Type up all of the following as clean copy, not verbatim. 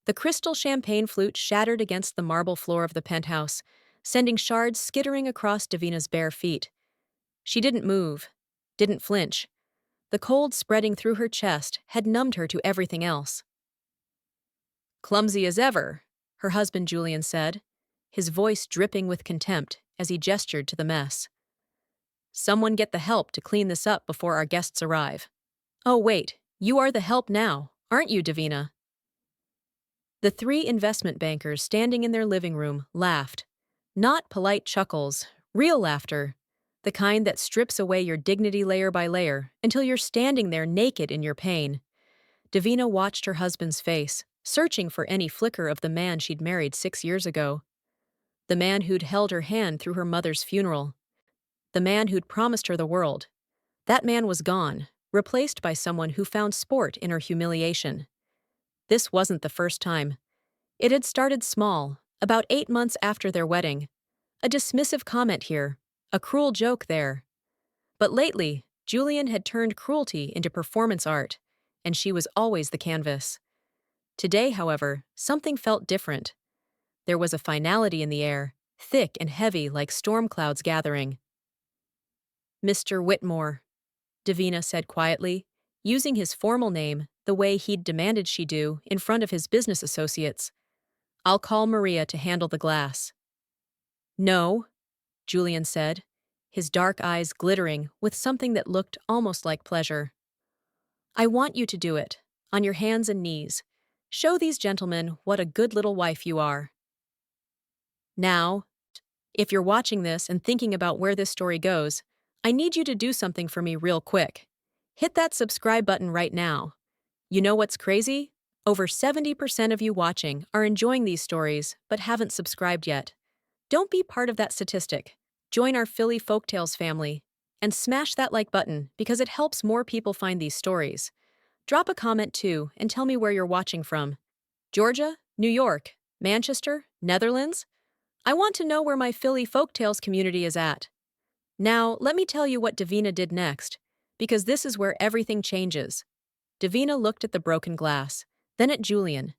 The crystal champagne flute shattered against the marble floor of the penthouse, sending shards skittering across Davina's bare feet. She didn't move, didn't flinch. The cold spreading through her chest had numbed her to everything else. "Clumsy as ever," her husband Julian said, his voice dripping with contempt as he gestured to the mess. "Someone get the help to clean this up before our guests arrive." "Oh wait, you are the help now, aren't you, Davina?" The three investment bankers standing in their living room laughed. Not polite chuckles, real laughter. The kind that strips away your dignity layer by layer until you're standing there naked in your pain. Davina watched her husband's face, searching for any flicker of the man she'd married 6 years ago. The man who'd held her hand through her mother's funeral. The man who'd promised her the world. That man was gone, replaced by someone who found sport in her humiliation. This wasn't the first time. It had started small, about 8 months after their wedding. A dismissive comment here, a cruel joke there. But lately, Julian had turned cruelty into performance art, and she was always the canvas. Today, however, something felt different. There was a finality in the air, thick and heavy like storm clouds gathering. "Mr. Whitmore," Davina said quietly, using his formal name the way he'd demanded she do in front of his business associates. "I'll call Maria to handle the glass." "No," Julian said, his dark eyes glittering with something that looked almost like pleasure. "I want you to do it, on your hands and knees. Show these gentlemen what a good little wife you are." Now, if you're watching this and thinking about where this story goes, I need you to do something for me real quick. Hit that subscribe button right now. You know what's crazy? Over 70% of you watching are enjoying these stories but haven't subscribed yet. Don't be part of that statistic. Join our Philly Folktales family and smash that like button because it helps more people find these stories. Drop a comment too and tell me where you're watching from. Georgia, New York, Manchester, Netherlands? I want to know where my Philly Folktales community is at. Now, let me tell you what Davina did next, because this is where everything changes. Davina looked at the broken glass, then at Julian,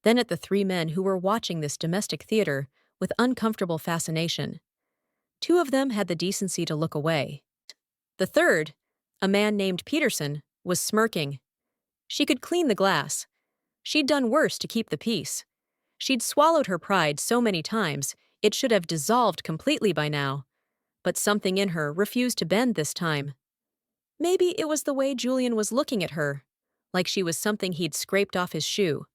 then at the three men who were watching this domestic theater with uncomfortable fascination. Two of them had the decency to look away. The third, a man named Peterson, was smirking. She could clean the glass. She'd done worse to keep the peace. She'd swallowed her pride so many times it should have dissolved completely by now. But something in her refused to bend this time. Maybe it was the way Julian was looking at her, like she was something he'd scraped off his shoe.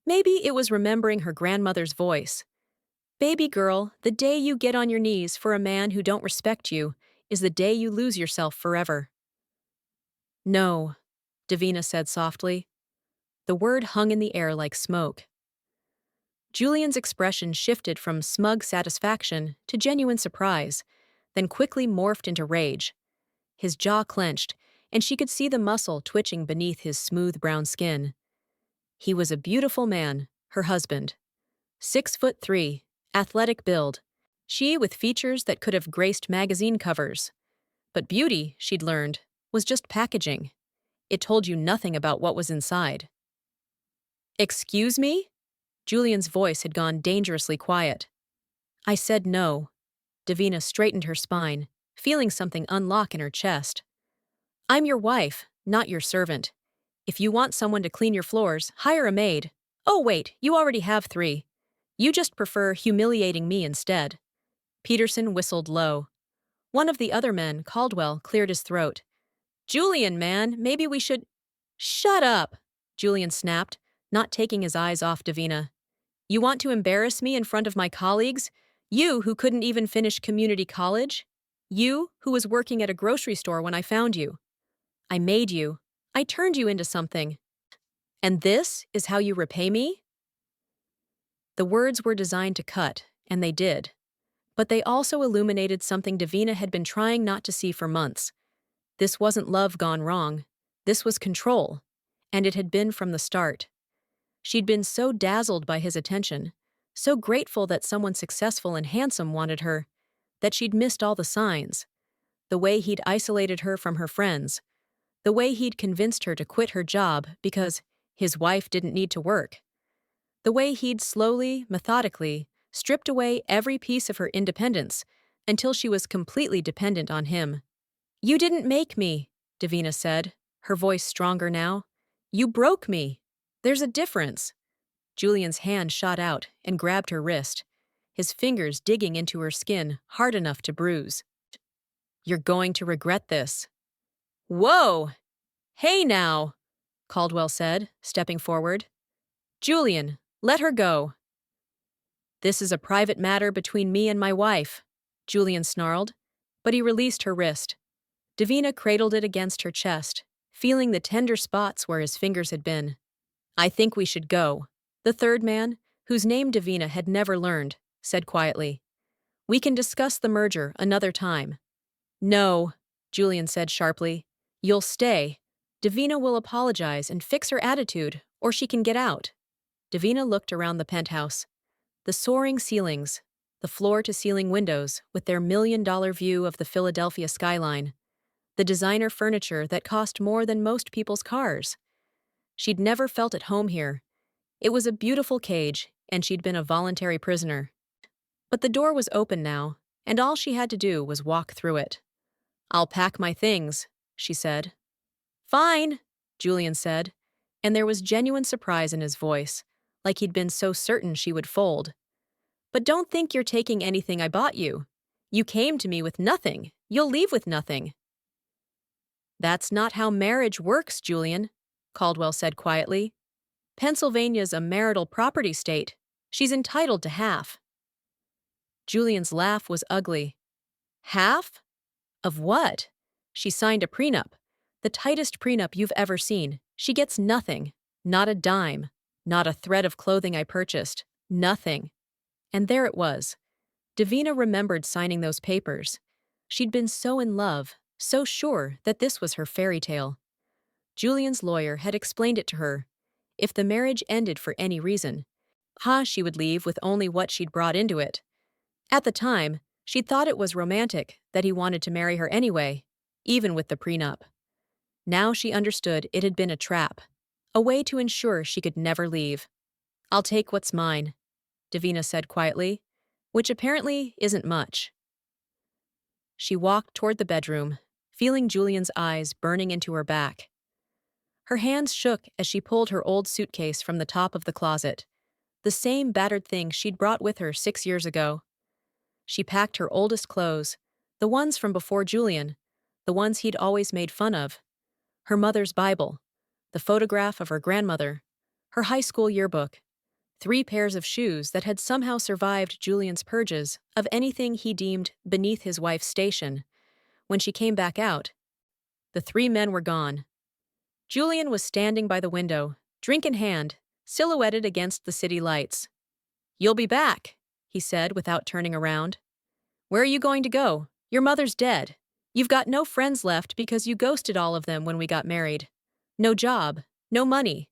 Maybe it was remembering her grandmother's voice. "Baby girl, the day you get on your knees for a man who don't respect you is the day you lose yourself forever." "No," Davina said softly. The word hung in the air like smoke. Julian's expression shifted from smug satisfaction to genuine surprise, then quickly morphed into rage. His jaw clenched, and she could see the muscle twitching beneath his smooth brown skin. He was a beautiful man, her husband. 6'3", athletic build. She with features that could have graced magazine covers. But beauty, she'd learned, was just packaging. It told you nothing about what was inside. "Excuse me?" Julian's voice had gone dangerously quiet. "I said no." Davina straightened her spine, feeling something unlock in her chest. "I'm your wife, not your servant. If you want someone to clean your floors, hire a maid. Oh wait, you already have 3. You just prefer humiliating me instead." Peterson whistled low. One of the other men, Caldwell, cleared his throat. "Julian, man, maybe we should—" "Shut up!" Julian snapped, not taking his eyes off Davina. "You want to embarrass me in front of my colleagues? You who couldn't even finish community college? You who was working at a grocery store when I found you? I made you. I turned you into something. And this is how you repay me?" The words were designed to cut, and they did. But they also illuminated something Davina had been trying not to see for months. This wasn't love gone wrong. This was control, and it had been from the start. She'd been so dazzled by his attention, so grateful that someone successful and handsome wanted her, that she'd missed all the signs. The way he'd isolated her from her friends. The way he'd convinced her to quit her job because his wife didn't need to work. The way he'd slowly, methodically, stripped away every piece of her independence until she was completely dependent on him. "You didn't make me," Davina said, her voice stronger now. "You broke me. There's a difference." Julian's hand shot out and grabbed her wrist, his fingers digging into her skin hard enough to bruise. "You're going to regret this." "Whoa! Hey now," Caldwell said, stepping forward. "Julian, let her go." "This is a private matter between me and my wife," Julian snarled, but he released her wrist. Davina cradled it against her chest, feeling the tender spots where his fingers had been. "I think we should go," the third man, whose name Davina had never learned, said quietly. "We can discuss the merger another time." "No," Julian said sharply. "You'll stay. Davina will apologize and fix her attitude, or she can get out." Davina looked around the penthouse. The soaring ceilings, the floor-to-ceiling windows with their million-dollar view of the Philadelphia skyline, the designer furniture that cost more than most people's cars. She'd never felt at home here. It was a beautiful cage, and she'd been a voluntary prisoner. But the door was open now, and all she had to do was walk through it. "I'll pack my things," she said. "Fine," Julian said, and there was genuine surprise in his voice, like he'd been so certain she would fold. "But don't think you're taking anything I bought you. You came to me with nothing. You'll leave with nothing." "That's not how marriage works, Julian," Caldwell said quietly. "Pennsylvania's a marital property state. She's entitled to half." Julian's laugh was ugly. "Half? Of what? She signed a prenup. The tightest prenup you've ever seen. She gets nothing. Not a dime. Not a thread of clothing I purchased. Nothing." And there it was. Davina remembered signing those papers. She'd been so in love, so sure that this was her fairy tale. Julian's lawyer had explained it to her. If the marriage ended for any reason, she would leave with only what she'd brought into it. At the time, she'd thought it was romantic that he wanted to marry her anyway, even with the prenup. Now she understood it had been a trap, a way to ensure she could never leave. "I'll take what's mine," Davina said quietly, which apparently isn't much. She walked toward the bedroom, feeling Julian's eyes burning into her back. Her hands shook as she pulled her old suitcase from the top of the closet, the same battered thing she'd brought with her 6 years ago. She packed her oldest clothes, the ones from before Julian, the ones he'd always made fun of, her mother's Bible, the photograph of her grandmother, her high school yearbook, 3 pairs of shoes that had somehow survived Julian's purges of anything he deemed beneath his wife's station. When she came back out, the 3 men were gone. Julian was standing by the window, drink in hand, silhouetted against the city lights. "You'll be back," he said without turning around. "Where are you going to go? Your mother's dead. You've got no friends left because you ghosted all of them when we got married. No job, no money.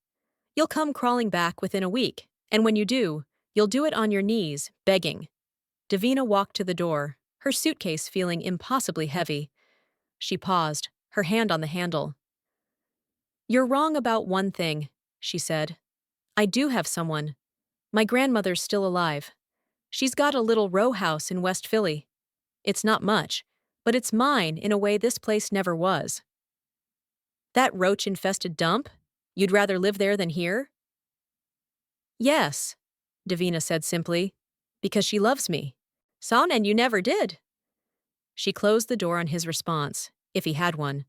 You'll come crawling back within a week, and when you do, you'll do it on your knees, begging." Davina walked to the door, her suitcase feeling impossibly heavy. She paused, her hand on the handle. "You're wrong about one thing," she said. "I do have someone. My grandmother's still alive. She's got a little row house in West Philly. It's not much, but it's mine in a way this place never was." "That roach-infested dump? You'd rather live there than here?" "Yes," Davina said simply, "because she loves me. Son, and you never did." She closed the door on his response, if he had one.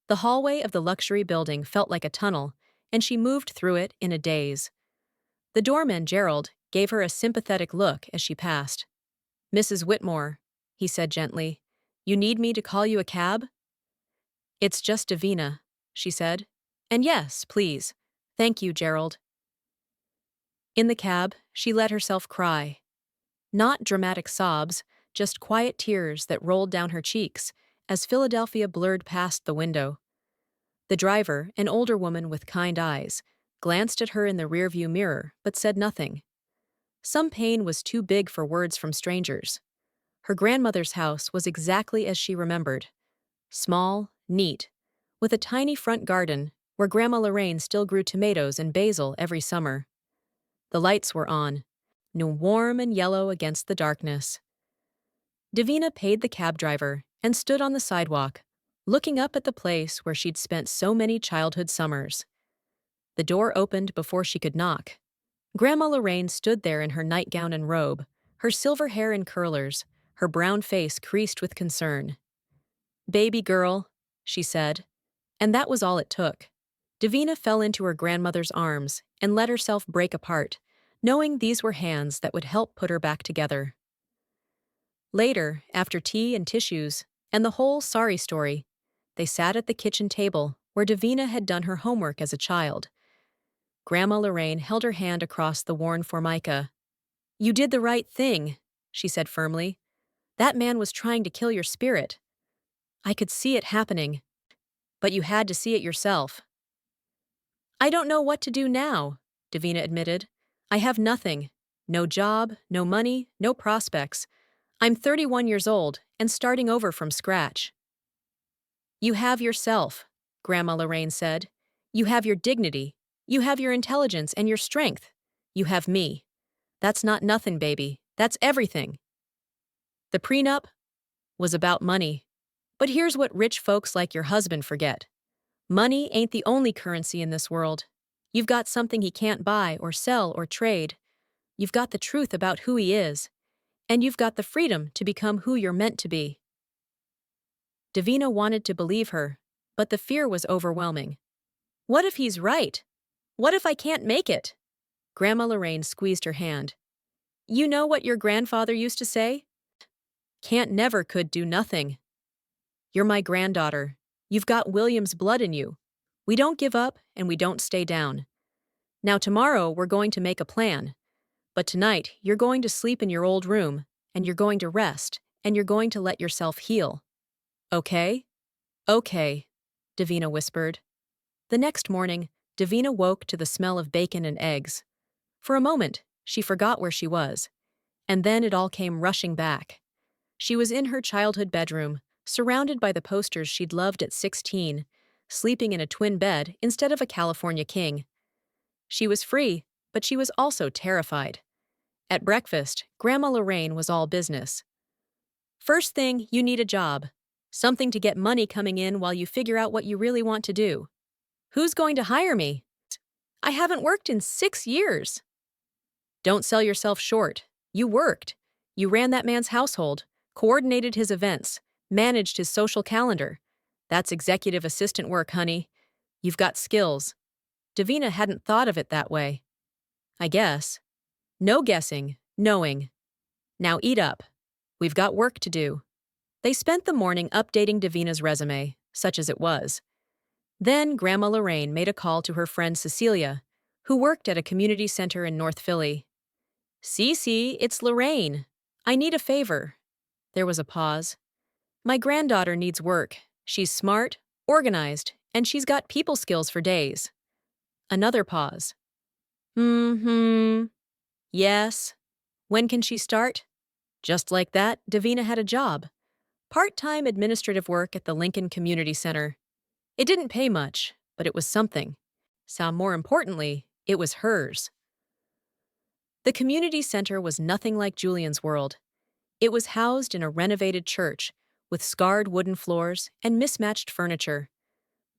The hallway of the luxury building felt like a tunnel, and she moved through it in a daze. The doorman, Gerald, gave her a sympathetic look as she passed. "Mrs. Whitmore," he said gently, "you need me to call you a cab?" "It's just Davina," she said. "And yes, please. Thank you, Gerald." In the cab, she let herself cry. Not dramatic sobs, just quiet tears that rolled down her cheeks as Philadelphia blurred past the window. The driver, an older woman with kind eyes, glanced at her in the rearview mirror but said nothing. Some pain was too big for words from strangers. Her grandmother's house was exactly as she remembered. Small, neat, with a tiny front garden where Grandma Lorraine still grew tomatoes and basil every summer. The lights were on, warm and yellow against the darkness. Davina paid the cab driver and stood on the sidewalk, looking up at the place where she'd spent so many childhood summers. The door opened before she could knock. Grandma Lorraine stood there in her nightgown and robe, her silver hair in curlers, her brown face creased with concern. "Baby girl," she said, and that was all it took. Davina fell into her grandmother's arms and let herself break apart, knowing these were hands that would help put her back together. Later, after tea and tissues, and the whole sorry story, they sat at the kitchen table where Davina had done her homework as a child. Grandma Lorraine held her hand across the worn formica. "You did the right thing," she said firmly. "That man was trying to kill your spirit. I could see it happening, but you had to see it yourself." "I don't know what to do now," Davina admitted. "I have nothing. No job, no money, no prospects. I'm 31 years old and starting over from scratch." "You have yourself," Grandma Lorraine said. "You have your dignity. You have your intelligence and your strength. You have me. That's not nothing, baby. That's everything." The prenup was about money. But here's what rich folks like your husband forget. Money ain't the only currency in this world. You've got something he can't buy or sell or trade. You've got the truth about who he is. And you've got the freedom to become who you're meant to be. Davina wanted to believe her, but the fear was overwhelming. What if he's right? What if I can't make it? Grandma Lorraine squeezed her hand. "You know what your grandfather used to say? Can't never could do nothing. You're my granddaughter. You've got William's blood in you. We don't give up and we don't stay down. Now tomorrow we're going to make a plan. But tonight you're going to sleep in your old room, and you're going to rest, and you're going to let yourself heal. Okay?" "Okay," Davina whispered. The next morning, Davina woke to the smell of bacon and eggs. For a moment, she forgot where she was. And then it all came rushing back. She was in her childhood bedroom, surrounded by the posters she'd loved at 16, sleeping in a twin bed instead of a California king. She was free, but she was also terrified. At breakfast, Grandma Lorraine was all business. "First thing, you need a job. Something to get money coming in while you figure out what you really want to do. Who's going to hire me? I haven't worked in 6 years." "Don't sell yourself short. You worked. You ran that man's household, coordinated his events, managed his social calendar. That's executive assistant work, honey. You've got skills." Davina hadn't thought of it that way. "I guess. No guessing, knowing. Now eat up. We've got work to do." They spent the morning updating Davina's resume, such as it was. Then Grandma Lorraine made a call to her friend Cecilia, who worked at a community center in North Philly. "Cece, it's Lorraine. I need a favor." There was a pause. "My granddaughter needs work. She's smart, organized, and she's got people skills for days." Another pause. "Yes. When can she start?" Just like that, Davina had a job. Part-time administrative work at the Lincoln Community Center. It didn't pay much, but it was something. More importantly, it was hers. The community center was nothing like Julian's world. It was housed in a renovated church, with scarred wooden floors and mismatched furniture.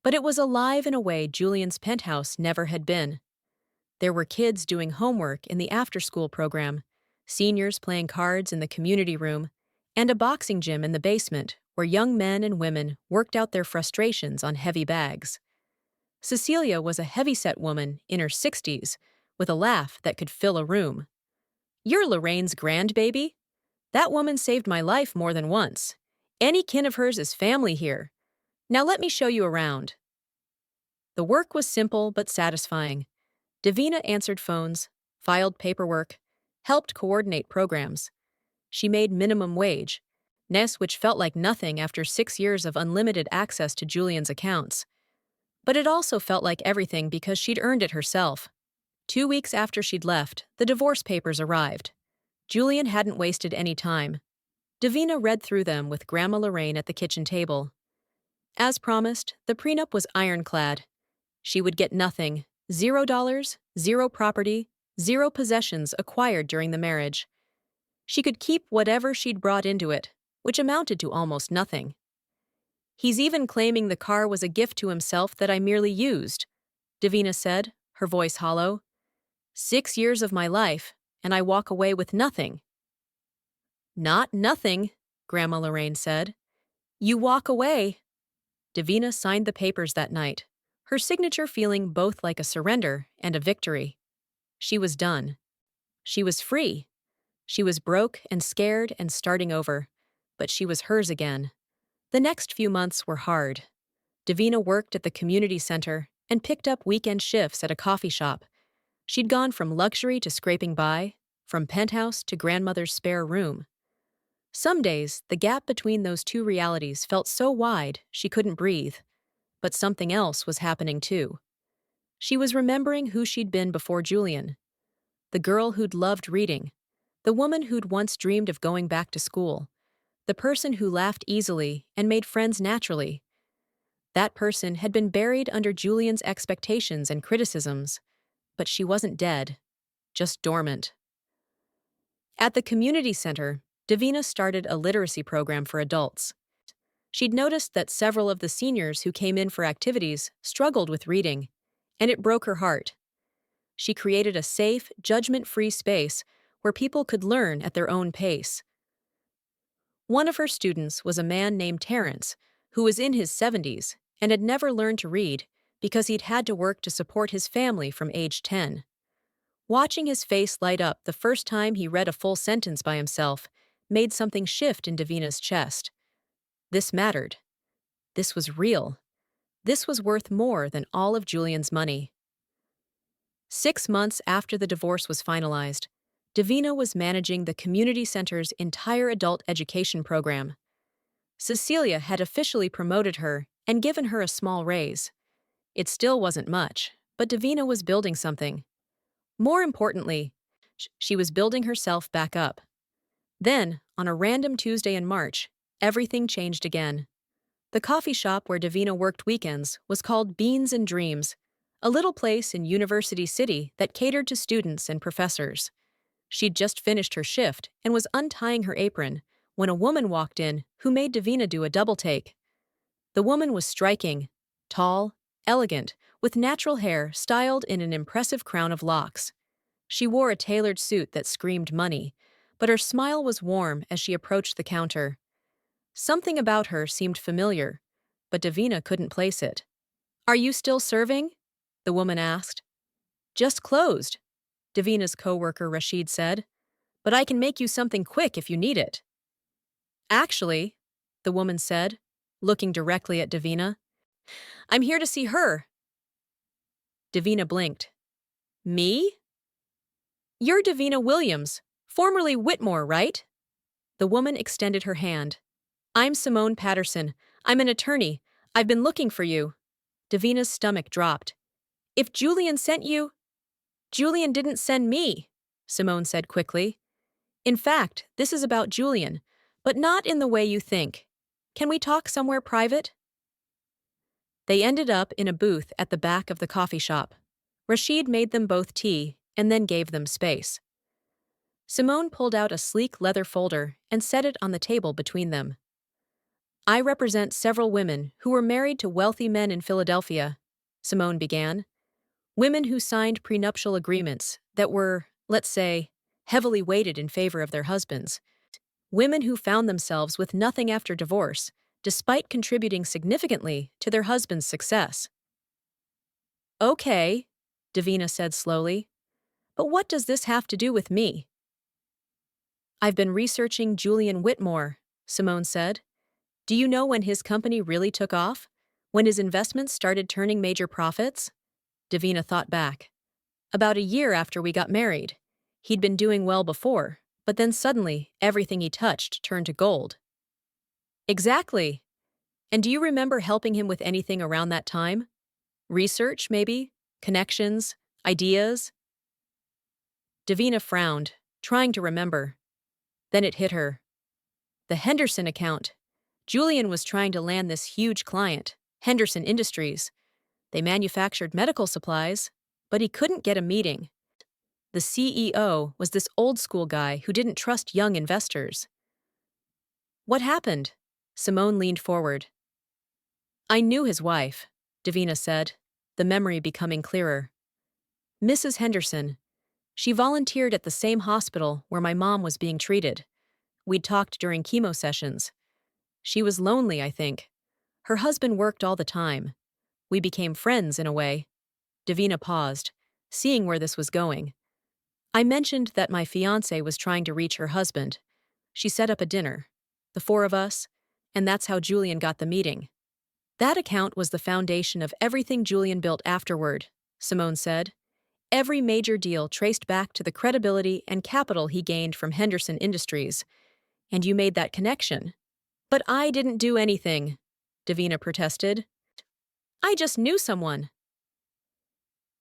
But it was alive in a way Julian's penthouse never had been. There were kids doing homework in the after-school program, seniors playing cards in the community room, and a boxing gym in the basement where young men and women worked out their frustrations on heavy bags. Cecilia was a heavy-set woman in her 60s, with a laugh that could fill a room. "You're Lorraine's grandbaby? That woman saved my life more than once. Any kin of hers is family here. Now let me show you around." The work was simple but satisfying. Davina answered phones, filed paperwork, helped coordinate programs. She made minimum wage, which felt like nothing after 6 years of unlimited access to Julian's accounts. But it also felt like everything because she'd earned it herself. 2 weeks after she'd left, the divorce papers arrived. Julian hadn't wasted any time. Davina read through them with Grandma Lorraine at the kitchen table. As promised, the prenup was ironclad. She would get nothing, $0, zero property, 0 possessions acquired during the marriage. She could keep whatever she'd brought into it, which amounted to almost nothing. He's even claiming the car was a gift to himself that I merely used, Davina said, her voice hollow. 6 years of my life, and I walk away with nothing. Not nothing, Grandma Lorraine said. You walk away. Davina signed the papers that night, her signature feeling both like a surrender and a victory. She was done. She was free. She was broke and scared and starting over, but she was hers again. The next few months were hard. Davina worked at the community center and picked up weekend shifts at a coffee shop. She'd gone from luxury to scraping by, from penthouse to grandmother's spare room. Some days, the gap between those two realities felt so wide she couldn't breathe. But something else was happening too. She was remembering who she'd been before Julian. The girl who'd loved reading. The woman who'd once dreamed of going back to school. The person who laughed easily and made friends naturally. That person had been buried under Julian's expectations and criticisms. But she wasn't dead, just dormant. At the community center, Davina started a literacy program for adults. She'd noticed that several of the seniors who came in for activities struggled with reading, and it broke her heart. She created a safe, judgment-free space where people could learn at their own pace. One of her students was a man named Terrence, who was in his 70s and had never learned to read because he'd had to work to support his family from age 10. Watching his face light up the first time he read a full sentence by himself made something shift in Davina's chest. This mattered. This was real. This was worth more than all of Julian's money. 6 months after the divorce was finalized, Davina was managing the community center's entire adult education program. Cecilia had officially promoted her and given her a small raise. It still wasn't much, but Davina was building something. More importantly, she was building herself back up. Then, on a random Tuesday in March, everything changed again. The coffee shop where Davina worked weekends was called Beans and Dreams, a little place in University City that catered to students and professors. She'd just finished her shift and was untying her apron when a woman walked in who made Davina do a double take. The woman was striking, tall, elegant, with natural hair styled in an impressive crown of locks. She wore a tailored suit that screamed money, but her smile was warm as she approached the counter. Something about her seemed familiar, but Davina couldn't place it. "Are you still serving?" the woman asked. "Just closed," Davina's coworker Rashid said, "but I can make you something quick if you need it." "Actually," the woman said, looking directly at Davina, "I'm here to see her." Davina blinked. "Me?" "You're Davina Williams, formerly Whitmore, right?" The woman extended her hand. "I'm Simone Patterson. I'm an attorney. I've been looking for you." Davina's stomach dropped. "If Julian sent you—" "Julian didn't send me," Simone said quickly. "In fact, this is about Julian, but not in the way you think. Can we talk somewhere private?" They ended up in a booth at the back of the coffee shop. Rashid made them both tea and then gave them space. Simone pulled out a sleek leather folder and set it on the table between them. "I represent several women who were married to wealthy men in Philadelphia," Simone began. "Women who signed prenuptial agreements that were, let's say, heavily weighted in favor of their husbands. Women who found themselves with nothing after divorce, despite contributing significantly to their husband's success." "Okay," Davina said slowly, "but what does this have to do with me?" "I've been researching Julian Whitmore," Simone said. "Do you know when his company really took off? When his investments started turning major profits?" Davina thought back. "About a year after we got married. He'd been doing well before, but then suddenly everything he touched turned to gold." "Exactly. And do you remember helping him with anything around that time? Research, maybe? Connections? Ideas?" Davina frowned, trying to remember. Then it hit her. The Henderson account. Julian was trying to land this huge client, Henderson Industries. They manufactured medical supplies, but he couldn't get a meeting. The CEO was this old-school guy who didn't trust young investors. What happened? Simone leaned forward. I knew his wife, Davina said, the memory becoming clearer. Mrs. Henderson. She volunteered at the same hospital where my mom was being treated. We'd talked during chemo sessions. She was lonely, I think. Her husband worked all the time. We became friends in a way. Davina paused, seeing where this was going. I mentioned that my fiancé was trying to reach her husband. She set up a dinner, the four of us, and that's how Julian got the meeting. That account was the foundation of everything Julian built afterward, Simone said. Every major deal traced back to the credibility and capital he gained from Henderson Industries. And you made that connection. But I didn't do anything, Davina protested. I just knew someone.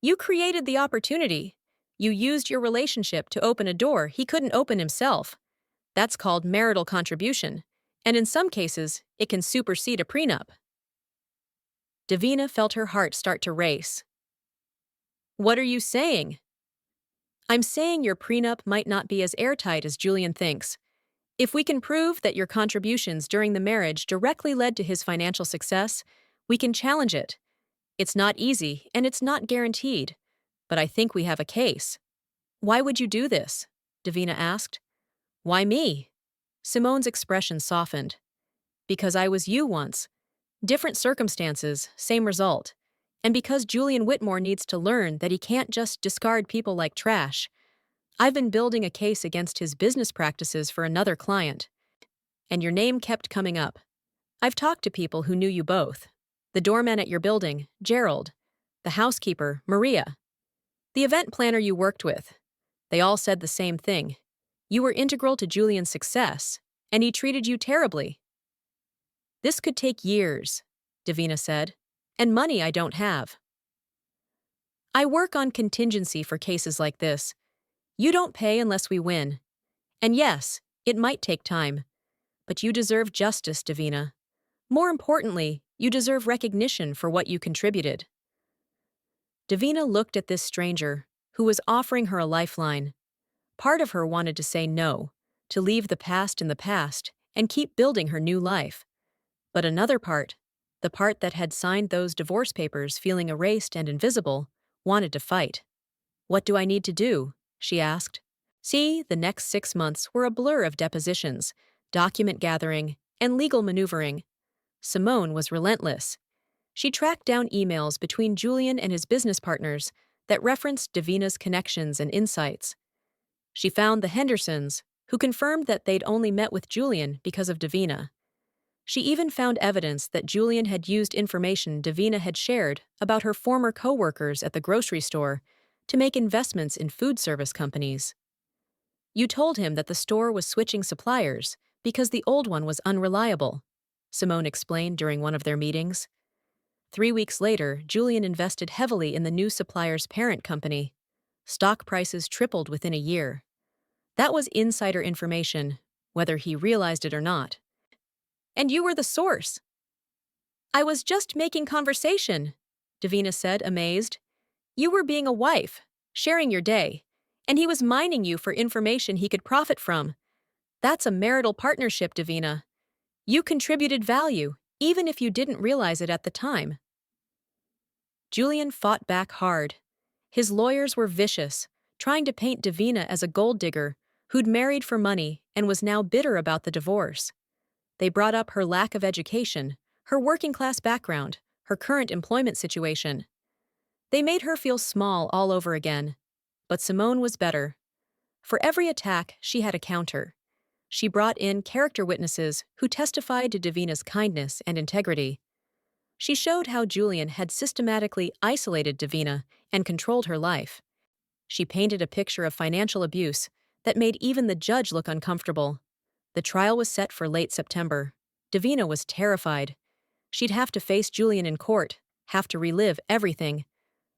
You created the opportunity. You used your relationship to open a door he couldn't open himself. That's called marital contribution, and in some cases, it can supersede a prenup. Davina felt her heart start to race. What are you saying? I'm saying your prenup might not be as airtight as Julian thinks. If we can prove that your contributions during the marriage directly led to his financial success, we can challenge it. It's not easy, and it's not guaranteed, but I think we have a case. Why would you do this? Davina asked. Why me? Simone's expression softened. Because I was you once. Different circumstances, same result. And because Julian Whitmore needs to learn that he can't just discard people like trash. I've been building a case against his business practices for another client. And your name kept coming up. I've talked to people who knew you both. The doorman at your building, Gerald. The housekeeper, Maria. The event planner you worked with. They all said the same thing. You were integral to Julian's success, and he treated you terribly. This could take years, Davina said, and money I don't have. I work on contingency for cases like this. You don't pay unless we win. And yes, it might take time. But you deserve justice, Davina. More importantly, you deserve recognition for what you contributed. Davina looked at this stranger, who was offering her a lifeline. Part of her wanted to say no, to leave the past in the past and keep building her new life. But another part, the part that had signed those divorce papers feeling erased and invisible, wanted to fight. What do I need to do? She asked. See, the next 6 months were a blur of depositions, document gathering, and legal maneuvering. Simone was relentless. She tracked down emails between Julian and his business partners that referenced Davina's connections and insights. She found the Hendersons, who confirmed that they'd only met with Julian because of Davina. She even found evidence that Julian had used information Davina had shared about her former co-workers at the grocery store to make investments in food service companies. You told him that the store was switching suppliers because the old one was unreliable, Simone explained during one of their meetings. 3 weeks later, Julian invested heavily in the new supplier's parent company. Stock prices tripled within a year. That was insider information, whether he realized it or not. And you were the source. I was just making conversation, Davina said, amazed. You were being a wife, sharing your day, and he was mining you for information he could profit from. That's a marital partnership, Davina. You contributed value, even if you didn't realize it at the time. Julian fought back hard. His lawyers were vicious, trying to paint Davina as a gold digger who'd married for money and was now bitter about the divorce. They brought up her lack of education, her working-class background, her current employment situation. They made her feel small all over again. But Simone was better. For every attack, she had a counter. She brought in character witnesses who testified to Davina's kindness and integrity. She showed how Julian had systematically isolated Davina and controlled her life. She painted a picture of financial abuse that made even the judge look uncomfortable. The trial was set for late September. Davina was terrified. She'd have to face Julian in court, have to relive everything.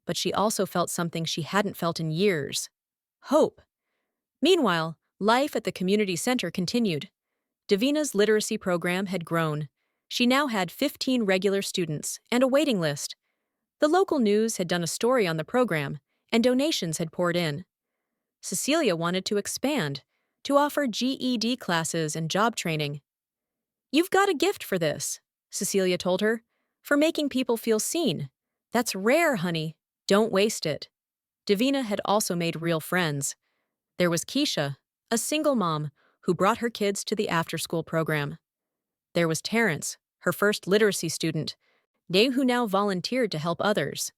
But she also felt something she hadn't felt in years. Hope. Meanwhile, life at the community center continued. Davina's literacy program had grown. She now had 15 regular students and a waiting list. The local news had done a story on the program, and donations had poured in. Cecilia wanted to expand, to offer GED classes and job training. "You've got a gift for this," Cecilia told her, "for making people feel seen. That's rare, honey. Don't waste it." Davina had also made real friends. There was Keisha, a single mom who brought her kids to the after-school program. There was Terrence, her first literacy student, who now volunteered to help others.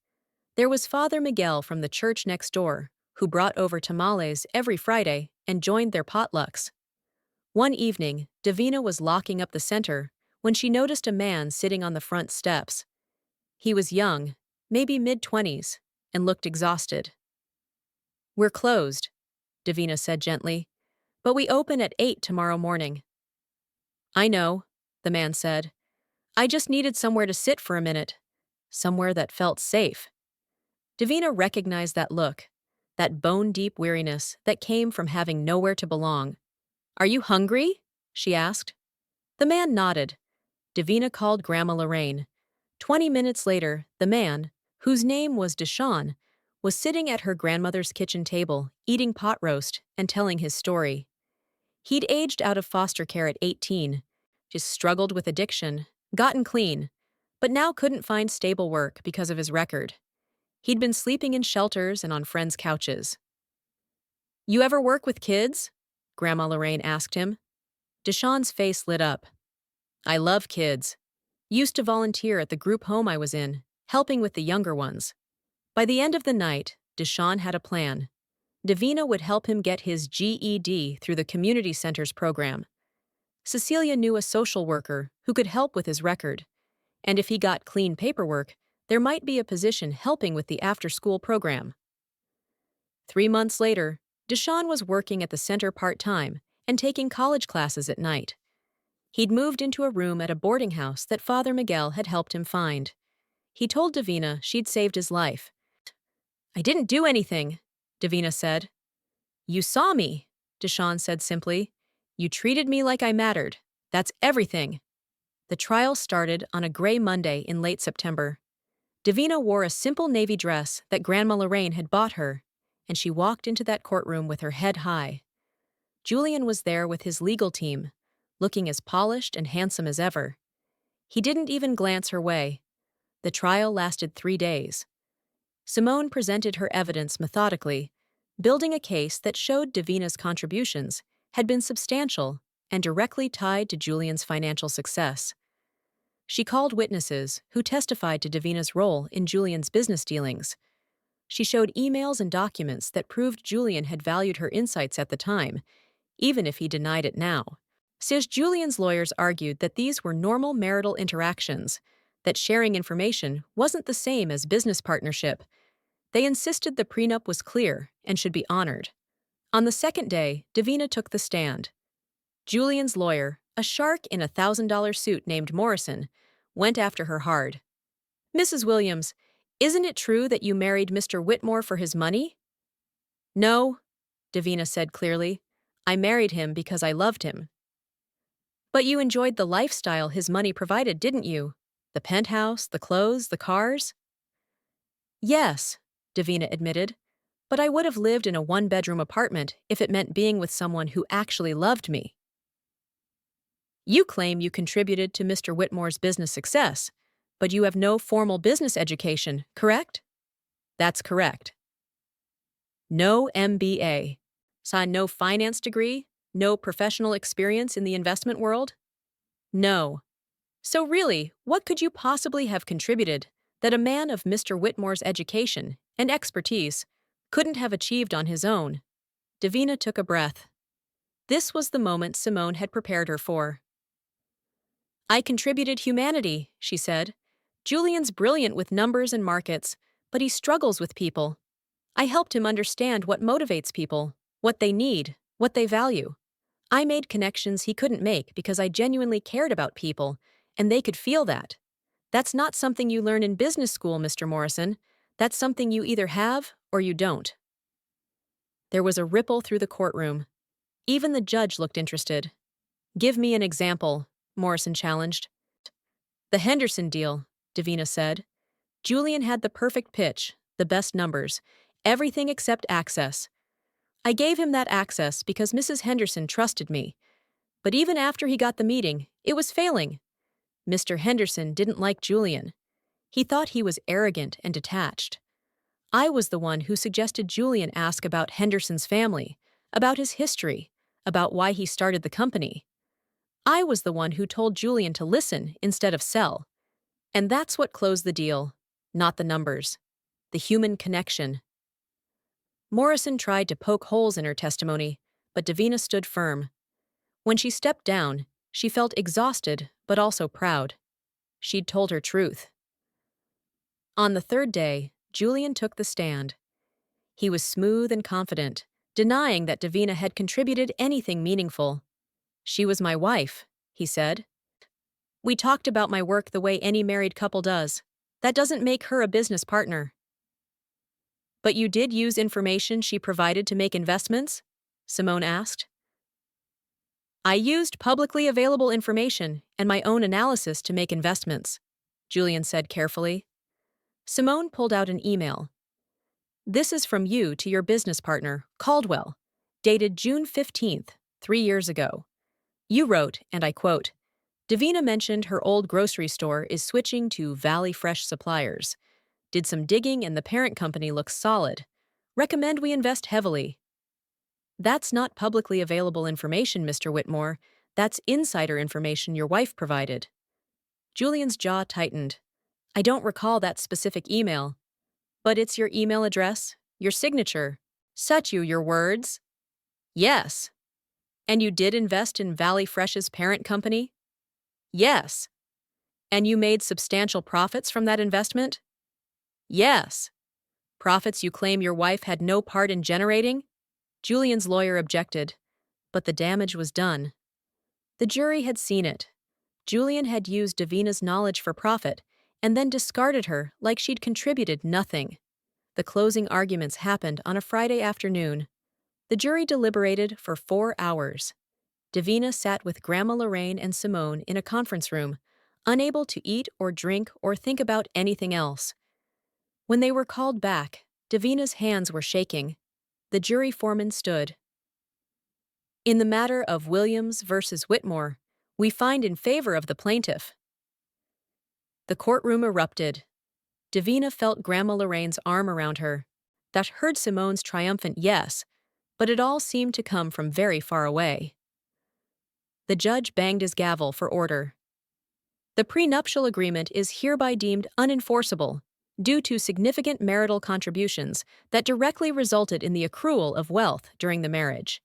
There was Father Miguel from the church next door, who brought over tamales every Friday and joined their potlucks. One evening, Davina was locking up the center when she noticed a man sitting on the front steps. He was young, maybe mid-20s, and looked exhausted. "We're closed," Davina said gently, "but we open at 8 tomorrow morning." "I know," the man said. "I just needed somewhere to sit for a minute. Somewhere that felt safe." Davina recognized that look, that bone-deep weariness that came from having nowhere to belong. "Are you hungry?" she asked. The man nodded. Davina called Grandma Lorraine. 20 minutes later, the man, whose name was Deshaun, was sitting at her grandmother's kitchen table, eating pot roast and telling his story. He'd aged out of foster care at 18, just struggled with addiction, gotten clean, but now couldn't find stable work because of his record. He'd been sleeping in shelters and on friends' couches. "You ever work with kids?" Grandma Lorraine asked him. Deshaun's face lit up. "I love kids. Used to volunteer at the group home I was in, helping with the younger ones." By the end of the night, Deshaun had a plan. Davina would help him get his GED through the community center's program. Cecilia knew a social worker who could help with his record, and if he got clean paperwork, there might be a position helping with the after-school program. 3 months later, Deshaun was working at the center part-time and taking college classes at night. He'd moved into a room at a boarding house that Father Miguel had helped him find. He told Davina she'd saved his life. "I didn't do anything," Davina said. "You saw me," Deshaun said simply. "You treated me like I mattered. That's everything." The trial started on a gray Monday in late September. Davina wore a simple navy dress that Grandma Lorraine had bought her, and she walked into that courtroom with her head high. Julian was there with his legal team, looking as polished and handsome as ever. He didn't even glance her way. The trial lasted 3 days. Simone presented her evidence methodically, building a case that showed Davina's contributions had been substantial and directly tied to Julian's financial success. She called witnesses who testified to Davina's role in Julian's business dealings. She showed emails and documents that proved Julian had valued her insights at the time, even if he denied it now. Says Julian's lawyers argued that these were normal marital interactions, that sharing information wasn't the same as business partnership. They insisted the prenup was clear and should be honored. On the second day, Davina took the stand. Julian's lawyer, a shark in a $1,000 suit named Morrison, went after her hard. "Mrs. Williams, isn't it true that you married Mr. Whitmore for his money?" "No," Davina said clearly. "I married him because I loved him." "But you enjoyed the lifestyle his money provided, didn't you? The penthouse, the clothes, the cars?" "Yes," Davina admitted, "but I would have lived in a one-bedroom apartment if it meant being with someone who actually loved me." "You claim you contributed to Mr. Whitmore's business success, but you have no formal business education, correct?" "That's correct." "No MBA. Signed no finance degree? No professional experience in the investment world?" "No." "So really, what could you possibly have contributed that a man of Mr. Whitmore's education and expertise couldn't have achieved on his own?" Davina took a breath. This was the moment Simone had prepared her for. "I contributed humanity," she said. "Julian's brilliant with numbers and markets, but he struggles with people. I helped him understand what motivates people, what they need, what they value. I made connections he couldn't make because I genuinely cared about people, and they could feel that. That's not something you learn in business school, Mr. Morrison. That's something you either have or you don't." There was a ripple through the courtroom. Even the judge looked interested. "Give me an example," Morrison challenged. "The Henderson deal," Davina said. "Julian had the perfect pitch, the best numbers, everything except access. I gave him that access because Mrs. Henderson trusted me. But even after he got the meeting, it was failing. Mr. Henderson didn't like Julian. He thought he was arrogant and detached. I was the one who suggested Julian ask about Henderson's family, about his history, about why he started the company. I was the one who told Julian to listen instead of sell. And that's what closed the deal, not the numbers. The human connection. Morrison tried to poke holes in her testimony, but Davina stood firm. When she stepped down, she felt exhausted but also proud. She'd told her truth. On the third day, Julian took the stand. He was smooth and confident, denying that Davina had contributed anything meaningful. "She was my wife," he said. "We talked about my work the way any married couple does. That doesn't make her a business partner." "But you did use information she provided to make investments?" Simone asked. "I used publicly available information and my own analysis to make investments," Julian said carefully. Simone pulled out an email. "This is from you to your business partner, Caldwell, dated June 15th, 3 years ago. You wrote, and I quote, 'Davina mentioned her old grocery store is switching to Valley Fresh suppliers. Did some digging and the parent company looks solid. Recommend we invest heavily.' That's not publicly available information, Mr. Whitmore. That's insider information your wife provided." Julian's jaw tightened. "I don't recall that specific email. But it's your email address, your signature. Such your words?" "Yes." "And you did invest in Valley Fresh's parent company?" "Yes." "And you made substantial profits from that investment?" "Yes." "Profits you claim your wife had no part in generating?" Julian's lawyer objected, but the damage was done. The jury had seen it. Julian had used Davina's knowledge for profit and then discarded her like she'd contributed nothing. The closing arguments happened on a Friday afternoon. The jury deliberated for 4 hours. Davina sat with Grandma Lorraine and Simone in a conference room, unable to eat or drink or think about anything else. When they were called back, Davina's hands were shaking. The jury foreman stood. "In the matter of Williams versus Whitmore, we find in favor of the plaintiff." The courtroom erupted. Davina felt Grandma Lorraine's arm around her. That heard Simone's triumphant yes, but it all seemed to come from very far away. The judge banged his gavel for order. "The prenuptial agreement is hereby deemed unenforceable due to significant marital contributions that directly resulted in the accrual of wealth during the marriage.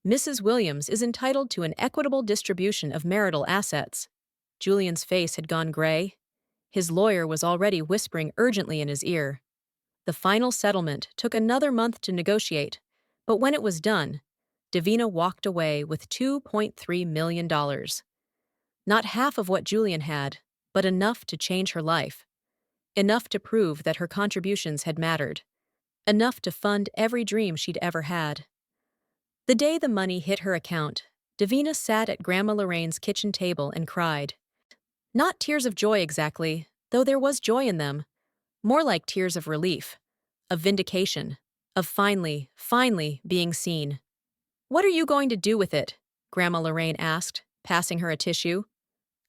Mrs. Williams is entitled to an equitable distribution of marital assets." Julian's face had gone gray. His lawyer was already whispering urgently in his ear. The final settlement took another month to negotiate, but when it was done, Davina walked away with $2.3 million. Not half of what Julian had, but enough to change her life. Enough to prove that her contributions had mattered. Enough to fund every dream she'd ever had. The day the money hit her account, Davina sat at Grandma Lorraine's kitchen table and cried. Not tears of joy exactly, though there was joy in them. More like tears of relief, of vindication, of finally being seen. "What are you going to do with it?" Grandma Lorraine asked, passing her a tissue.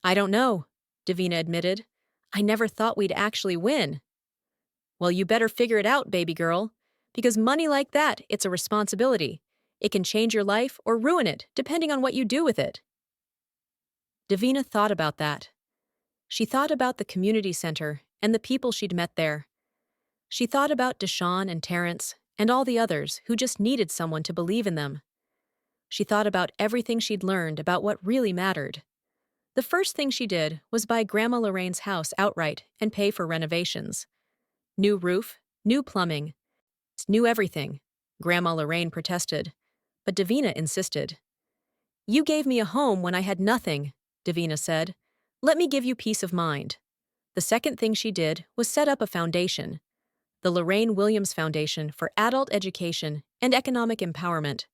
"I don't know," Davina admitted. "I never thought we'd actually win." "Well, you better figure it out, baby girl. Because money like that, it's a responsibility. It can change your life or ruin it, depending on what you do with it." Davina thought about that. She thought about the community center and the people she'd met there. She thought about Deshawn and Terrence and all the others who just needed someone to believe in them. She thought about everything she'd learned about what really mattered. The first thing she did was buy Grandma Lorraine's house outright and pay for renovations. New roof, new plumbing, new everything. Grandma Lorraine protested, but Davina insisted. "You gave me a home when I had nothing," Davina said. "Let me give you peace of mind." The second thing she did was set up a foundation, the Lorraine Williams Foundation for Adult Education and Economic Empowerment.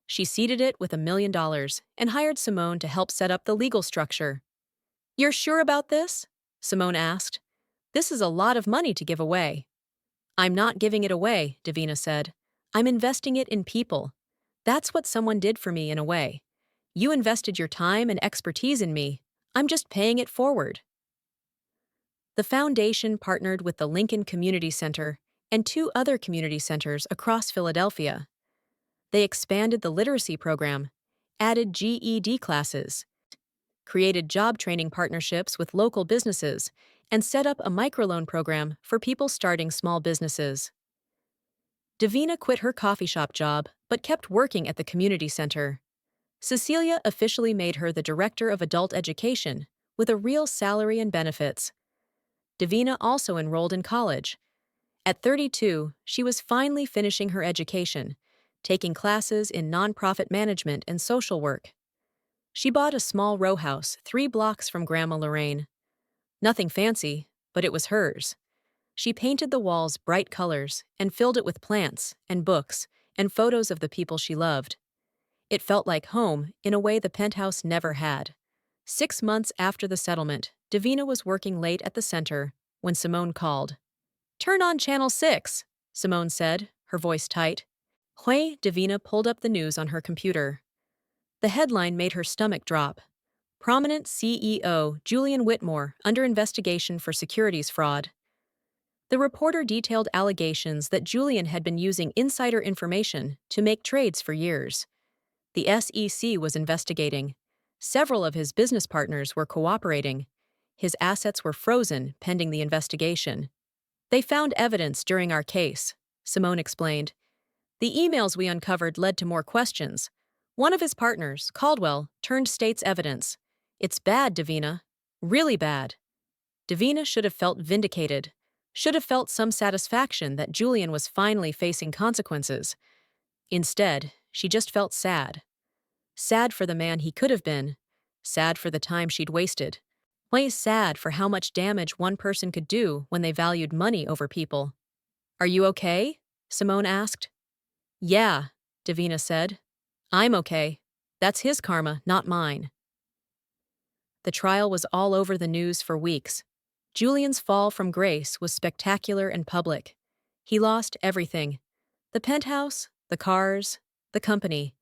She seeded it with $1 million and hired Simone to help set up the legal structure. "You're sure about this?" Simone asked. "This is a lot of money to give away." "I'm not giving it away," Davina said. I'm investing it in people. That's what someone did for me in a way. You invested your time and expertise in me. I'm just paying it forward. The foundation partnered with the Lincoln Community Center and two other community centers across Philadelphia. They expanded the literacy program, added GED classes, created job training partnerships with local businesses, and set up a microloan program for people starting small businesses. Davina quit her coffee shop job but kept working at the community center. Cecilia officially made her the director of adult education, with a real salary and benefits. Davina also enrolled in college. At 32, she was finally finishing her education, taking classes in nonprofit management and social work. She bought a small row house 3 blocks from Grandma Lorraine. Nothing fancy, but it was hers. She painted the walls bright colors and filled it with plants and books and photos of the people she loved. It felt like home in a way the penthouse never had. 6 months after the settlement, Davina was working late at the center when Simone called. "Turn on Channel 6, Simone said, her voice tight. Hui, Davina pulled up the news on her computer. The headline made her stomach drop. Prominent CEO Julian Whitmore under investigation for securities fraud. The reporter detailed allegations that Julian had been using insider information to make trades for years. The SEC was investigating. Several of his business partners were cooperating. His assets were frozen pending the investigation. They found evidence during our case, Simone explained. The emails we uncovered led to more questions. One of his partners, Caldwell, turned state's evidence. It's bad, Davina. Really bad. Davina should have felt vindicated, should have felt some satisfaction that Julian was finally facing consequences. Instead, she just felt sad. Sad for the man he could have been, sad for the time she'd wasted. Way sad for how much damage one person could do when they valued money over people. Are you okay? Simone asked. Yeah, Davina said. I'm okay. That's his karma, not mine. The trial was all over the news for weeks. Julian's fall from grace was spectacular and public. He lost everything. The penthouse, the cars, the company.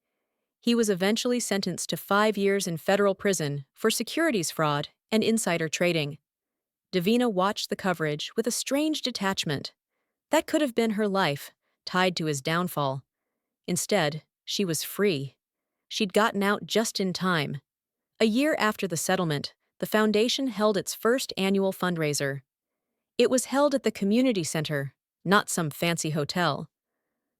He was eventually sentenced to 5 years in federal prison for securities fraud and insider trading. Davina watched the coverage with a strange detachment. That could have been her life, tied to his downfall. Instead, she was free. She'd gotten out just in time. A year after the settlement, the foundation held its first annual fundraiser. It was held at the community center, not some fancy hotel.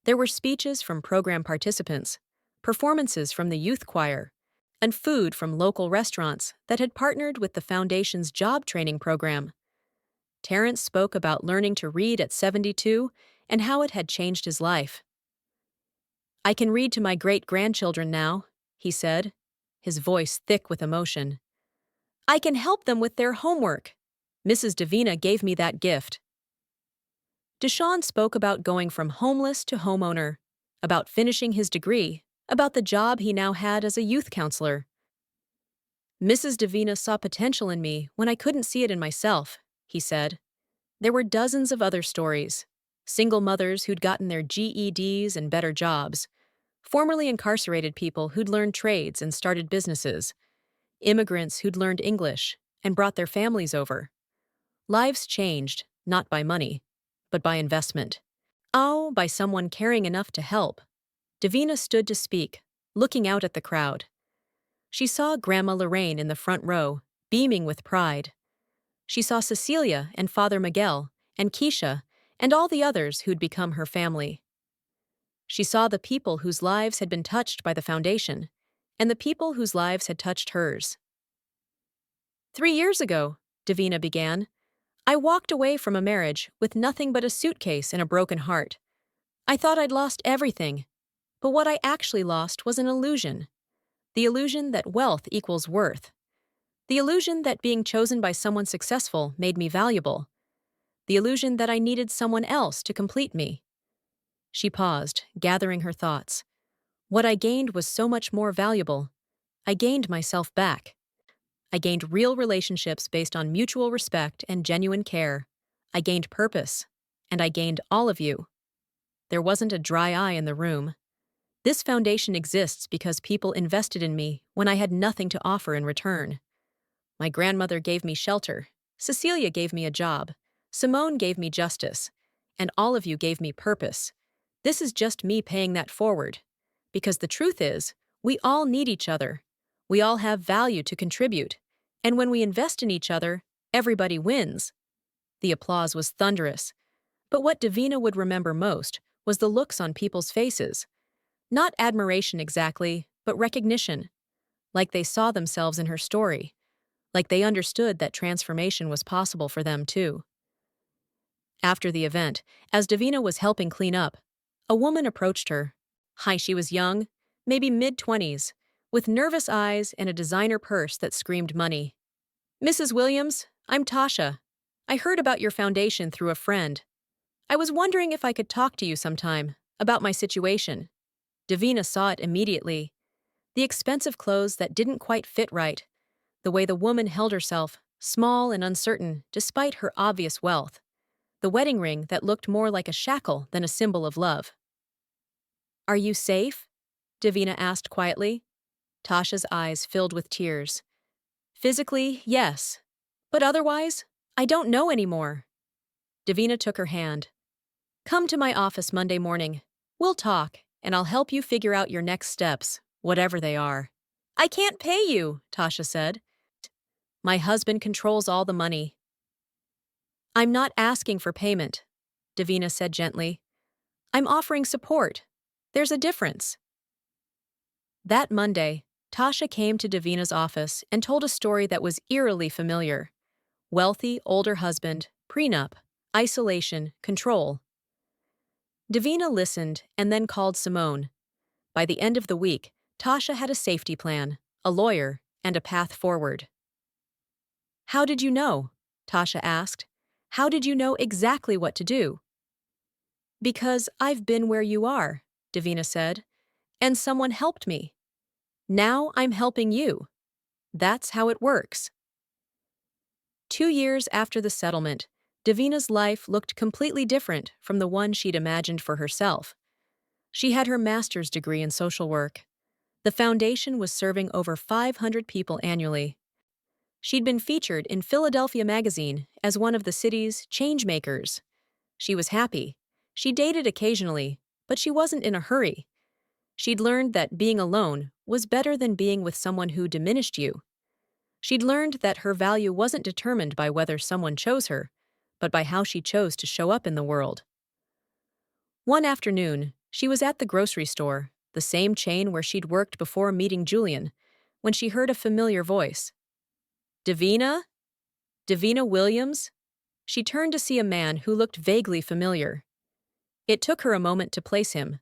There were speeches from program participants, performances from the youth choir, and food from local restaurants that had partnered with the foundation's job training program. Terrence spoke about learning to read at 72 and how it had changed his life. I can read to my great-grandchildren now, he said, his voice thick with emotion. I can help them with their homework. Mrs. Davina gave me that gift. Deshaun spoke about going from homeless to homeowner, about finishing his degree, about the job he now had as a youth counselor. Mrs. Davina saw potential in me when I couldn't see it in myself, he said. There were dozens of other stories. Single mothers who'd gotten their GEDs and better jobs. Formerly incarcerated people who'd learned trades and started businesses. Immigrants who'd learned English and brought their families over. Lives changed, not by money, but by investment. Oh, by someone caring enough to help. Davina stood to speak, looking out at the crowd. She saw Grandma Lorraine in the front row, beaming with pride. She saw Cecilia and Father Miguel and Keisha and all the others who'd become her family. She saw the people whose lives had been touched by the foundation and the people whose lives had touched hers. 3 years ago, Davina began, I walked away from a marriage with nothing but a suitcase and a broken heart. I thought I'd lost everything, but what I actually lost was an illusion. The illusion that wealth equals worth. The illusion that being chosen by someone successful made me valuable. The illusion that I needed someone else to complete me. She paused, gathering her thoughts. What I gained was so much more valuable. I gained myself back. I gained real relationships based on mutual respect and genuine care. I gained purpose. And I gained all of you. There wasn't a dry eye in the room. This foundation exists because people invested in me when I had nothing to offer in return. My grandmother gave me shelter. Cecilia gave me a job. Simone gave me justice. And all of you gave me purpose. This is just me paying that forward. Because the truth is, we all need each other. We all have value to contribute. And when we invest in each other, everybody wins. The applause was thunderous. But what Davina would remember most was the looks on people's faces. Not admiration exactly, but recognition. Like they saw themselves in her story. Like they understood that transformation was possible for them too. After the event, as Davina was helping clean up, a woman approached her. Hi, she was young, maybe mid-20s, with nervous eyes and a designer purse that screamed money. Mrs. Williams, I'm Tasha. I heard about your foundation through a friend. I was wondering if I could talk to you sometime about my situation. Davina saw it immediately. The expensive clothes that didn't quite fit right. The way the woman held herself, small and uncertain despite her obvious wealth. The wedding ring that looked more like a shackle than a symbol of love. Are you safe? Davina asked quietly. Tasha's eyes filled with tears. Physically, yes. But otherwise, I don't know anymore. Davina took her hand. Come to my office Monday morning. We'll talk, and I'll help you figure out your next steps, whatever they are. I can't pay you, Tasha said. My husband controls all the money. I'm not asking for payment, Davina said gently. I'm offering support. There's a difference. That Monday, Tasha came to Davina's office and told a story that was eerily familiar. Wealthy, older husband, prenup, isolation, control. Davina listened and then called Simone. By the end of the week, Tasha had a safety plan, a lawyer, and a path forward. How did you know? Tasha asked. How did you know exactly what to do? Because I've been where you are, Davina said, and someone helped me. Now I'm helping you. That's how it works. 2 years after the settlement, Davina's life looked completely different from the one she'd imagined for herself. She had her master's degree in social work. The foundation was serving over 500 people annually. She'd been featured in Philadelphia Magazine as one of the city's changemakers. She was happy. She dated occasionally, but she wasn't in a hurry. She'd learned that being alone was better than being with someone who diminished you. She'd learned that her value wasn't determined by whether someone chose her, but by how she chose to show up in the world. One afternoon, she was at the grocery store, the same chain where she'd worked before meeting Julian, when she heard a familiar voice. Davina? Davina Williams? She turned to see a man who looked vaguely familiar. It took her a moment to place him.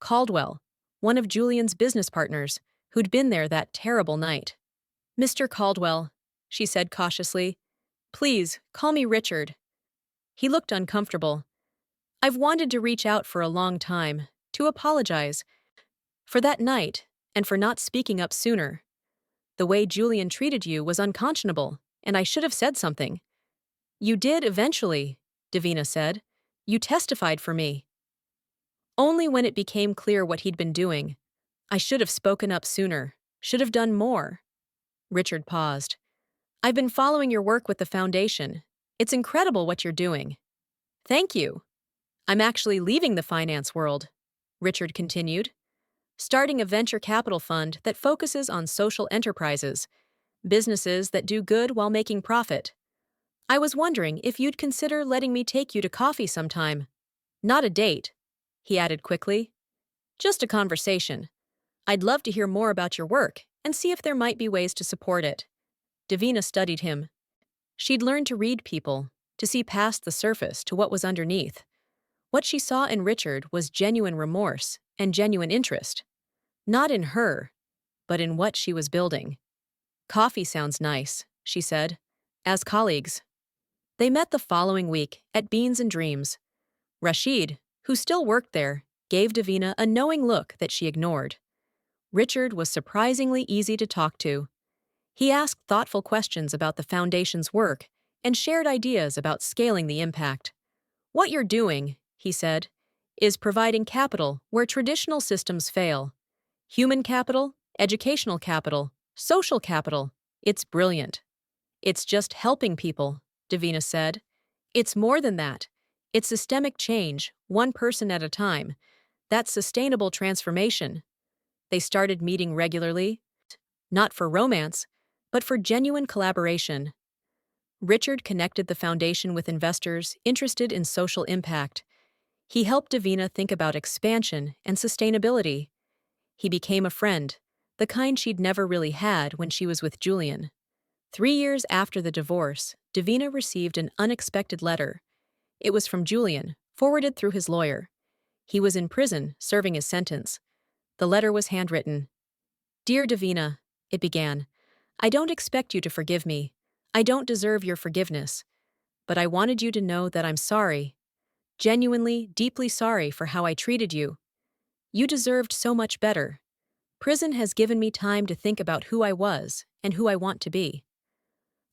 Caldwell, one of Julian's business partners, who'd been there that terrible night. Mr. Caldwell, she said cautiously, please, call me Richard. He looked uncomfortable. I've wanted to reach out for a long time, to apologize. For that night, and for not speaking up sooner. The way Julian treated you was unconscionable, and I should have said something. You did eventually, Davina said. You testified for me. Only when it became clear what he'd been doing. I should have spoken up sooner, should have done more. Richard paused. I've been following your work with the foundation. It's incredible what you're doing. Thank you. I'm actually leaving the finance world, Richard continued. Starting a venture capital fund that focuses on social enterprises, businesses that do good while making profit. I was wondering if you'd consider letting me take you to coffee sometime. Not a date, he added quickly. Just a conversation. I'd love to hear more about your work and see if there might be ways to support it. Davina studied him. She'd learned to read people, to see past the surface to what was underneath. What she saw in Richard was genuine remorse and genuine interest. Not in her, but in what she was building. Coffee sounds nice, she said, as colleagues. They met the following week at Beans and Dreams. Rashid, who still worked there, gave Davina a knowing look that she ignored. Richard was surprisingly easy to talk to. He asked thoughtful questions about the foundation's work and shared ideas about scaling the impact. What you're doing, he said, is providing capital where traditional systems fail. Human capital, educational capital, social capital. It's brilliant. It's just helping people, Davina said. It's more than that. It's systemic change, one person at a time. That's sustainable transformation. They started meeting regularly, not for romance, but for genuine collaboration. Richard connected the foundation with investors interested in social impact. He helped Davina think about expansion and sustainability. He became a friend, the kind she'd never really had when she was with Julian. 3 years after the divorce, Davina received an unexpected letter. It was from Julian, forwarded through his lawyer. He was in prison, serving his sentence. The letter was handwritten. "Dear Davina," it began, "I don't expect you to forgive me. I don't deserve your forgiveness. But I wanted you to know that I'm sorry. Genuinely, deeply sorry for how I treated you. You deserved so much better. Prison has given me time to think about who I was and who I want to be.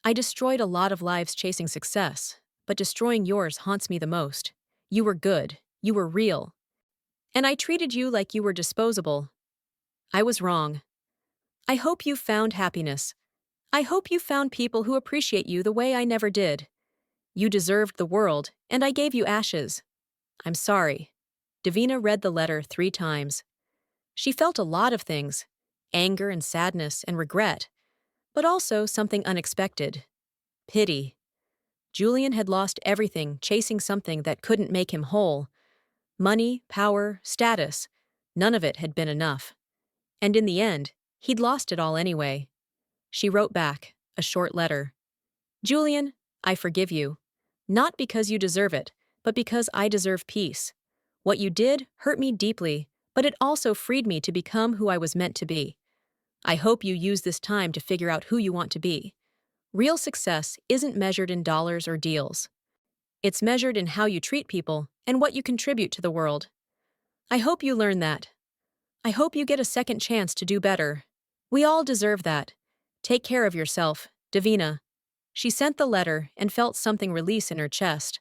I destroyed a lot of lives chasing success, but destroying yours haunts me the most. You were good. You were real. And I treated you like you were disposable. I was wrong. I hope you found happiness. I hope you found people who appreciate you the way I never did. You deserved the world, and I gave you ashes. I'm sorry." Davina read the letter 3 times. She felt a lot of things: anger and sadness and regret, but also something unexpected: pity. Julian had lost everything chasing something that couldn't make him whole. Money, power, status. None of it had been enough. And in the end, he'd lost it all anyway. She wrote back, a short letter. "Julian, I forgive you. Not because you deserve it, but because I deserve peace. What you did hurt me deeply, but it also freed me to become who I was meant to be. I hope you use this time to figure out who you want to be. Real success isn't measured in dollars or deals. It's measured in how you treat people and what you contribute to the world. I hope you learn that. I hope you get a second chance to do better. We all deserve that. Take care of yourself, Davina." She sent the letter and felt something release in her chest.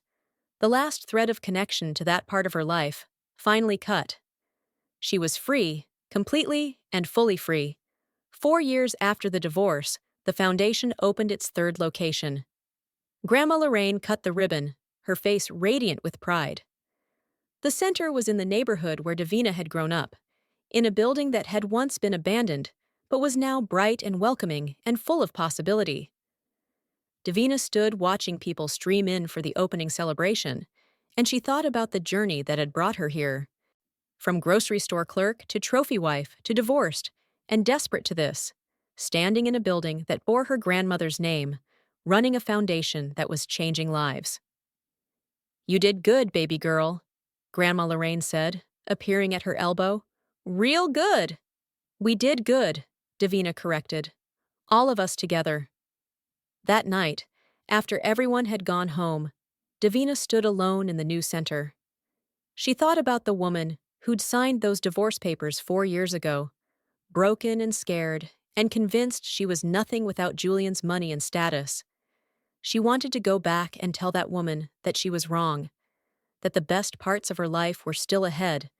The last thread of connection to that part of her life, finally cut. She was free, completely and fully free. 4 years after the divorce, the foundation opened its third location. Grandma Lorraine cut the ribbon, her face radiant with pride. The center was in the neighborhood where Davina had grown up, in a building that had once been abandoned, but was now bright and welcoming and full of possibility. Davina stood watching people stream in for the opening celebration, and she thought about the journey that had brought her here. From grocery store clerk to trophy wife to divorced, and desperate to this, standing in a building that bore her grandmother's name, running a foundation that was changing lives. "You did good, baby girl," Grandma Lorraine said, appearing at her elbow. "Real good." "We did good," Davina corrected. "All of us together." That night, after everyone had gone home, Davina stood alone in the new center. She thought about the woman who'd signed those divorce papers 4 years ago, broken and scared, and convinced she was nothing without Julian's money and status. She wanted to go back and tell that woman that she was wrong, that the best parts of her life were still ahead,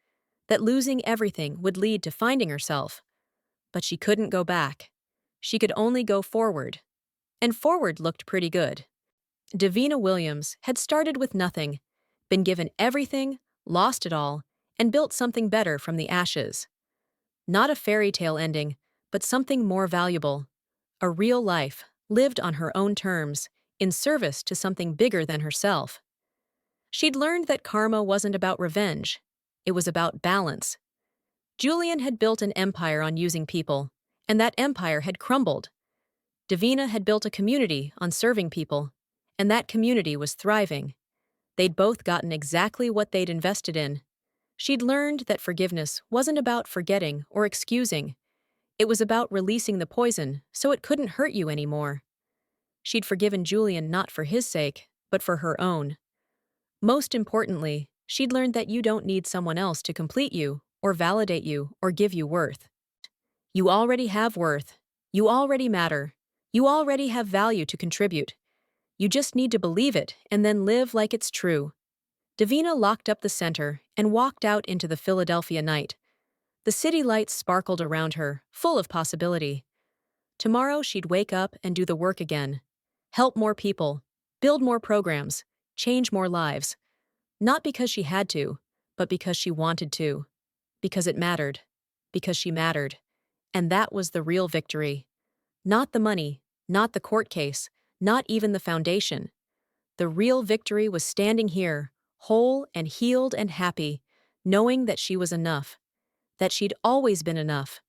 that losing everything would lead to finding herself. But she couldn't go back. She could only go forward. And forward looked pretty good. Davina Williams had started with nothing, been given everything, lost it all, and built something better from the ashes. Not a fairy tale ending, but something more valuable. A real life, lived on her own terms, in service to something bigger than herself. She'd learned that karma wasn't about revenge. It was about balance. Julian had built an empire on using people, and that empire had crumbled. Davina had built a community on serving people, and that community was thriving. They'd both gotten exactly what they'd invested in. She'd learned that forgiveness wasn't about forgetting or excusing. It was about releasing the poison so it couldn't hurt you anymore. She'd forgiven Julian not for his sake, but for her own. Most importantly, she'd learned that you don't need someone else to complete you, or validate you, or give you worth. You already have worth. You already matter. You already have value to contribute. You just need to believe it and then live like it's true. Davina locked up the center and walked out into the Philadelphia night. The city lights sparkled around her, full of possibility. Tomorrow she'd wake up and do the work again. Help more people, build more programs, change more lives. Not because she had to, but because she wanted to. Because it mattered. Because she mattered. And that was the real victory. Not the money, not the court case, not even the foundation. The real victory was standing here, whole and healed and happy, knowing that she was enough. That she'd always been enough.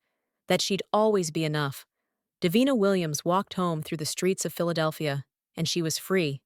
That she'd always be enough. Davina Williams walked home through the streets of Philadelphia, and she was free.